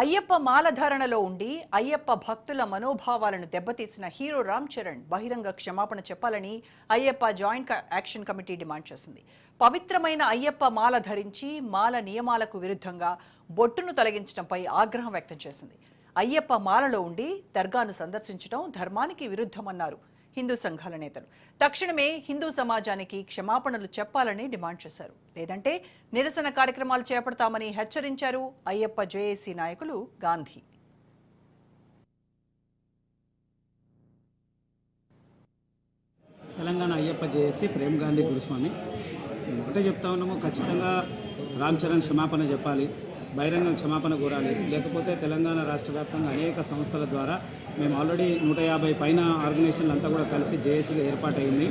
అయ్యప్ప మాలధారణలో ఉండి అయ్యప్ప భక్తుల మనోభావాలను దెబ్బతీసిన హీరో రామ్ చరణ్ బహిరంగ క్షమాపణ చెప్పాలని Ayyappa joint action committee demand చేసింది. పవిత్రమైన అయ్యప్ప మాల ధరించి మాల నియమాలకు విరుద్ధంగా బొట్టును తొలగించడంపై ఆగ్రహం వ్యక్తం చేసింది. అయ్యప్ప మాలలో ఉండి దర్గాను సందర్శించడం ధర్మానికి విరుద్ధమన్నారు హిందూ సంఘాల నేతలు. తక్షణమే హిందూ సమాజానికి క్షమాపణలు చెప్పాలని డిమాండ్ చేశారు. లేదంటే నిరసన కార్యక్రమాలు చేపడతామని హెచ్చరించారు అయ్యప్ప జేఏసీ నాయకులు గాంధీ. తెలంగాణ అయ్యప్ప జేఏసీ ప్రేమ్ గాంధీ గురుస్వామి ఒకటే చెప్తా ఉన్నాము, ఖచ్చితంగా రామ్ చరణ్ క్షమాపణ చెప్పాలి, బహిరంగ క్షమాపణ కోరాలి. లేకపోతే తెలంగాణ రాష్ట్ర వ్యాప్తంగా అనేక సంస్థల ద్వారా మేము ఆల్రెడీ 150 పైన ఆర్గనైజేషన్లు అంతా కూడా కలిసి జేఏసీగా ఏర్పాటైంది.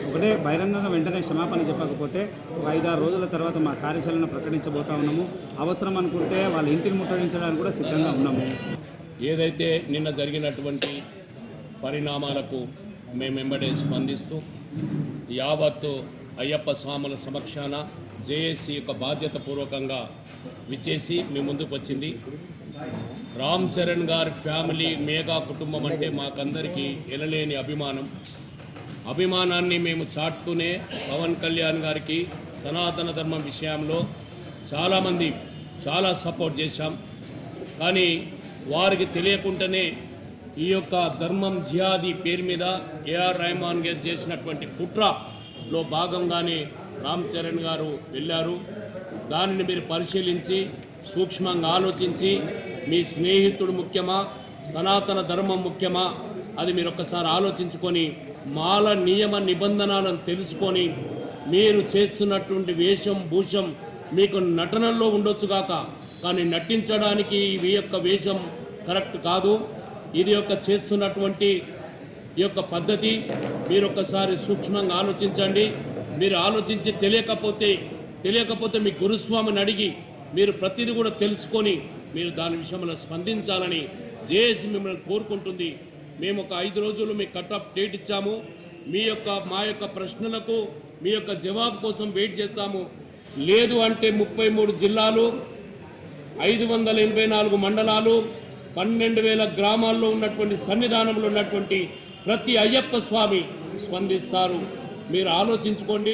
ఒకటే బహిరంగంగా వెంటనే క్షమాపణ చెప్పకపోతే ఒక 5-6 రోజుల తర్వాత మా కార్యాచరణ ప్రకటించబోతా ఉన్నాము. అవసరం అనుకుంటే వాళ్ళ ఇంటిని ముట్టడించడానికి కూడా సిద్ధంగా ఉన్నాము. ఏదైతే నిన్న జరిగినటువంటి పరిణామాలకు మేమెంబడే స్పందిస్తూ యావత్తు అయ్యప్ప స్వాముల సమక్షాన జేఏసీ యొక్క బాధ్యతపూర్వకంగా విచ్చేసి మీ ముందుకు వచ్చింది. రామ్ చరణ్ గారి ఫ్యామిలీ మేఘా కుటుంబం అంటే మాకందరికీ ఎనలేని అభిమానాన్ని మేము చాటుతూనే పవన్ కళ్యాణ్ గారికి సనాతన ధర్మం విషయంలో చాలామంది చాలా సపోర్ట్ చేశాం. కానీ వారికి తెలియకుండానే ఈ యొక్క ధర్మం జిహాదీ పేరు మీద ఏఆర్ రెహమాన్ గారు చేసినటువంటి కుట్రలో భాగంగానే రామ్ చరణ్ గారు వెళ్ళారు. దానిని మీరు పరిశీలించి సూక్ష్మంగా ఆలోచించి మీ స్నేహితుడు ముఖ్యమా, సనాతన ధర్మం ముఖ్యమా, అది మీరు ఒక్కసారి ఆలోచించుకొని మాల నియమ నిబంధనలను తెలుసుకొని మీరు చేస్తున్నటువంటి వేషం భూషం మీకు నటనల్లో ఉండొచ్చుగాక, కానీ నటించడానికి ఈ యొక్క వేషం కరెక్ట్ కాదు. ఇది యొక్క చేస్తున్నటువంటి ఈ యొక్క పద్ధతి మీరు ఒక్కసారి సూక్ష్మంగా ఆలోచించండి. మీరు ఆలోచించి తెలియకపోతే మీ గురుస్వామిని అడిగి మీరు ప్రతిదీ కూడా తెలుసుకొని మీరు దాని విషయంలో స్పందించాలని జేఏసీ మిమ్మల్ని కోరుకుంటుంది. మేము ఒక 5 రోజులు మీకు కట్ ఆఫ్ డేట్ ఇచ్చాము. మా యొక్క ప్రశ్నలకు మీ యొక్క జవాబు కోసం వెయిట్ చేస్తాము. లేదు అంటే 33 జిల్లాలు, 584 మండలాలు, 12,000 గ్రామాల్లో ఉన్నటువంటి సన్నిధానంలో ఉన్నటువంటి ప్రతి అయ్యప్ప స్వామి స్పందిస్తారు. మీరు ఆలోచించుకోండి.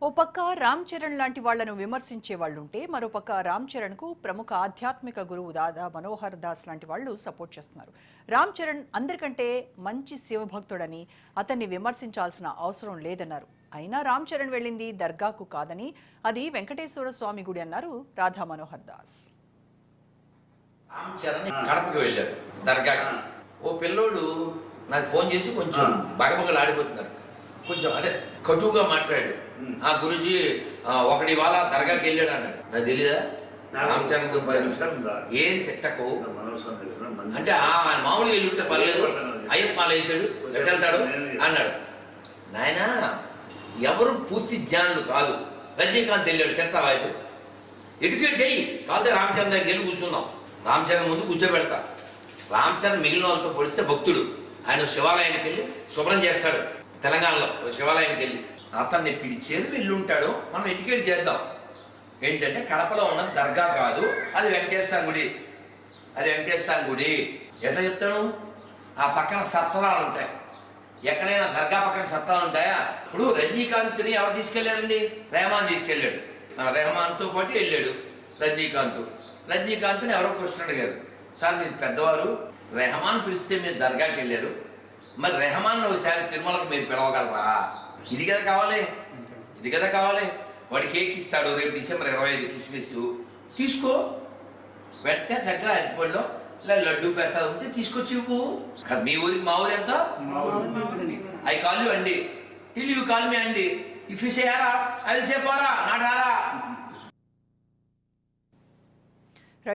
ఓ పక్క రామ్ చరణ్ లాంటి వాళ్లను విమర్శించే వాళ్ళుంటే మరోపక్క రామ్ చరణ్ కు ప్రముఖ ఆధ్యాత్మిక గురువు దాదా మనోహర్ దాస్ లాంటి వాళ్ళు సపోర్ట్ చేస్తున్నారు. రామ్ చరణ్ అందరికంటే మంచి శివభక్తుడని అతన్ని విమర్శించాల్సిన అవసరం లేదన్నారు. అయినా రామ్ చరణ్ వెళ్ళింది దర్గాకు కాదని అది వెంకటేశ్వర స్వామి గుడి అన్నారు రాధా మనోహర్ దాస్. రామ్ చరణ్ కడపకి వెళ్ళాడు దర్గాకి. ఓ పిల్లోడు నాకు ఫోన్ చేసి కొంచెం బగబగలు ఆడిపోతున్నారు, కొంచెం అదే కటువుగా మాట్లాడాడు. ఆ గురుజీ ఒకటి ఇవాళ దర్గాకి వెళ్ళాడు అన్నాడు. నాకు తెలీదా రామ్ చరణ్ ఏం తిట్టకు అంటే మామూలుగా వెళ్ళి ఉంటే పర్లేదు, అయ్యప్ప మాల వేసాడు ఎట్టెళ్తాడు అన్నాడు. నాయన ఎవరు పూర్తి జ్ఞానులు కాదు. రజనీకాంత్ వెళ్ళాడు, తిడతావా? ఇప్పుడు ఎడ్యుకేట్ చెయ్యి, కాదే రామ్ చరణ్ దగ్గరికి వెళ్ళి కూర్చుందాం. రామ్ చరణ్ ముందు కూర్చోబెడతా. రామ్ చరణ్ మిగిలిన వాళ్ళతో పొడిస్తే భక్తుడు. ఆయన శివాలయానికి వెళ్ళి శుభ్రం చేస్తాడు. తెలంగాణలో శివాలయానికి వెళ్ళి అతన్ని పిలిచేది వెళ్ళి ఉంటాడు. మనం ఎడ్యుకేట్ చేద్దాం. ఏంటంటే కడపలో ఉన్న దర్గా కాదు, అది వెంకటేశ్వర గుడి. అది వెంకటేశ్వర గుడి ఎట్లా చెప్తాను? ఆ పక్కన సత్రాలు ఉంటాయి. ఎక్కడైనా దర్గా పక్కన సత్రాలు ఉంటాయా? ఇప్పుడు రజనీకాంత్ని ఎవరు తీసుకెళ్లారండి? రెహమాన్ తీసుకెళ్ళాడు. రెహమాన్తో పాటు వెళ్ళాడు రజనీకాంత్ని ఎవరో క్వశ్చన్ అడిగారు, సార్ మీరు పెద్దవారు, రెహమాన్ పిలిస్తే మీరు దర్గాకి వెళ్ళారు, మరి రెహమాన్ ఒకసారి తిరుమలకు మీరు పిలవగలరా? ఇది కదా కావాలి. వాడు కేక్ ఇస్తాడు రేపు డిసెంబర్ 25 కిస్మిస్ తీసుకో, వెంటనే చక్కగా అరటిపళ్ళలో ఇలా లడ్డూ ప్రసాదం ఉంటే తీసుకొచ్చి ఇవ్వు. మీ ఊరికి మా ఊరు ఎంత? ఐ కాల్ యూ అండి, టిల్ యూ కాల్ మీ అండి. If you say aura I will say పోరా, నాట్ ఆరా.